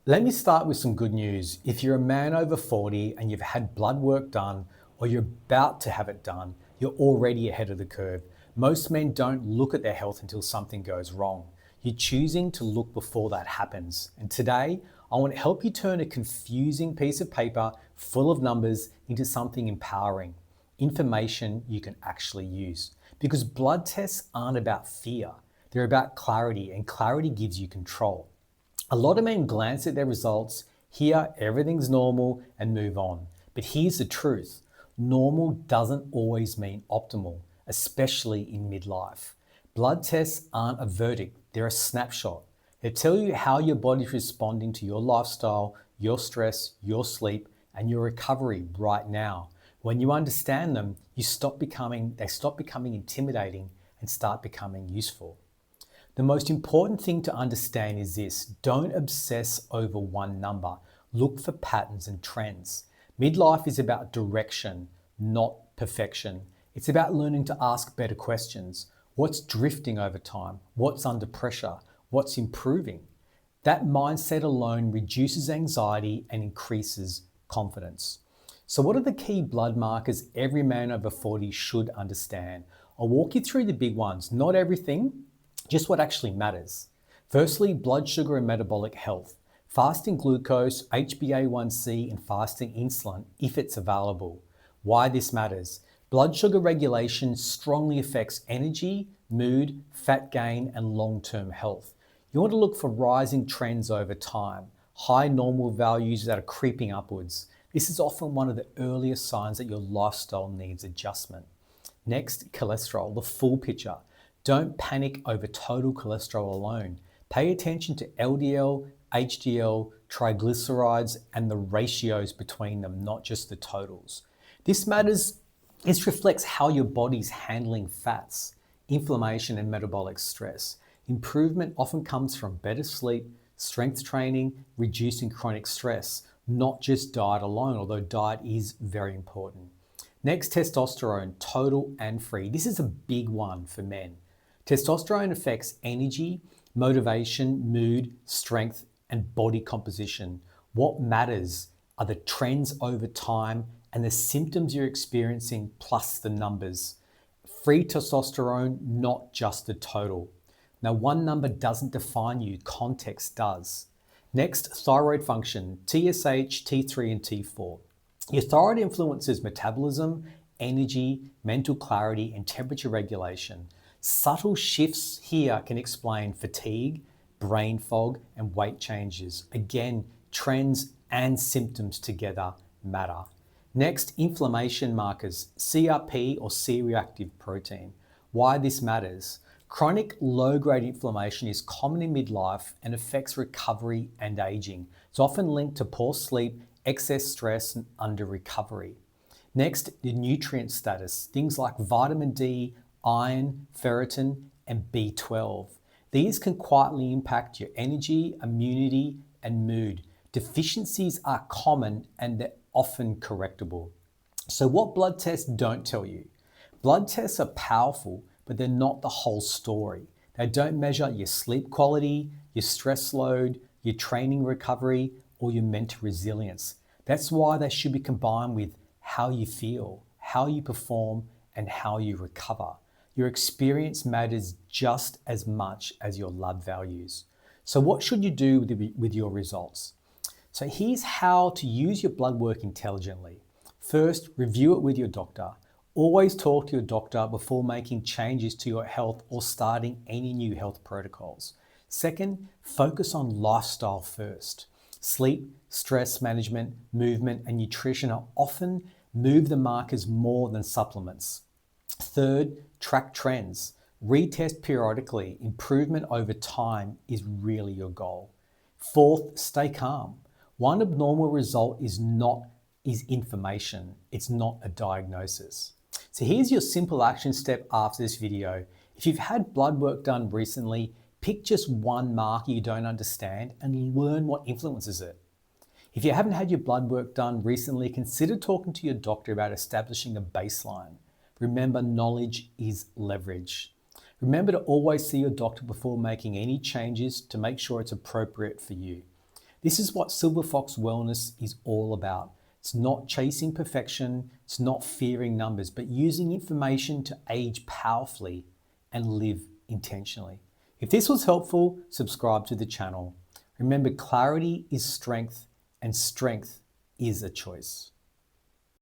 Let me start with some good news. If you're a man over 40 and you've had blood work done or you're about to have it done, you're already ahead of the curve. Most men don't look at their health until something goes wrong. You're choosing to look before that happens. And today, I want to help you turn a confusing piece of paper full of numbers into something empowering, information you can actually use. Because blood tests aren't about fear, they're about clarity, and clarity gives you control. A lot of men glance at their results, hear everything's normal, and move on. But here's the truth: normal doesn't always mean optimal, especially in midlife. Blood tests aren't a verdict, they're a snapshot. They tell you how your body's responding to your lifestyle, your stress, your sleep, and your recovery right now. When you understand them, they stop becoming intimidating and start becoming useful. The most important thing to understand is this: don't obsess over one number. Look for patterns and trends. Midlife is about direction, not perfection. It's about learning to ask better questions. What's drifting over time? What's under pressure? What's improving? That mindset alone reduces anxiety and increases confidence. So, what are the key blood markers every man over 40 should understand? I'll walk you through the big ones, not everything, just what actually matters. Firstly, blood sugar and metabolic health. Fasting glucose, HbA1c, and fasting insulin if it's available. Why this matters: blood sugar regulation strongly affects energy, mood, fat gain, and long-term health. You want to look for rising trends over time, high normal values that are creeping upwards. This is often one of the earliest signs that your lifestyle needs adjustment. Next, cholesterol, the full picture. Don't panic over total cholesterol alone. Pay attention to LDL, HDL, triglycerides, and the ratios between them, not just the totals. This matters. This reflects how your body's handling fats, inflammation, and metabolic stress. Improvement often comes from better sleep, strength training, reducing chronic stress, not just diet alone, although diet is very important. Next, testosterone, total and free. This is a big one for men. Testosterone affects energy, motivation, mood, strength, and body composition. What matters are the trends over time and the symptoms you're experiencing, plus the numbers. Free testosterone, not just the total. Now, one number doesn't define you, context does. Next, thyroid function, TSH, T3, and T4. Your thyroid influences metabolism, energy, mental clarity, and temperature regulation. Subtle shifts here can explain fatigue, brain fog, and weight changes. Again, trends and symptoms together matter. Next, inflammation markers, CRP or C-reactive protein. Why this matters: chronic low-grade inflammation is common in midlife and affects recovery and aging. It's often linked to poor sleep, excess stress, and under recovery. Next, the nutrient status, things like vitamin D, iron, ferritin, and B12. These can quietly impact your energy, immunity, and mood. Deficiencies are common and they're often correctable. So, what blood tests don't tell you? Blood tests are powerful, but they're not the whole story. They don't measure your sleep quality, your stress load, your training recovery, or your mental resilience. That's why they should be combined with how you feel, how you perform, and how you recover. Your experience matters just as much as your lab values. So, what should you do with your results? So, here's how to use your blood work intelligently. First, review it with your doctor. Always talk to your doctor before making changes to your health or starting any new health protocols. Second, focus on lifestyle first. Sleep, stress management, movement, and nutrition are often move the markers more than supplements. Third, track trends. Retest periodically. Improvement over time is really your goal. Fourth, stay calm. One abnormal result is information. It's not a diagnosis. So here's your simple action step after this video. If you've had blood work done recently, pick just one marker you don't understand and learn what influences it. If you haven't had your blood work done recently, consider talking to your doctor about establishing a baseline. Remember, knowledge is leverage. Remember to always see your doctor before making any changes to make sure it's appropriate for you. This is what Silver Fox Wellness is all about. It's not chasing perfection, it's not fearing numbers, but using information to age powerfully and live intentionally. If this was helpful, subscribe to the channel. Remember, clarity is strength, and strength is a choice.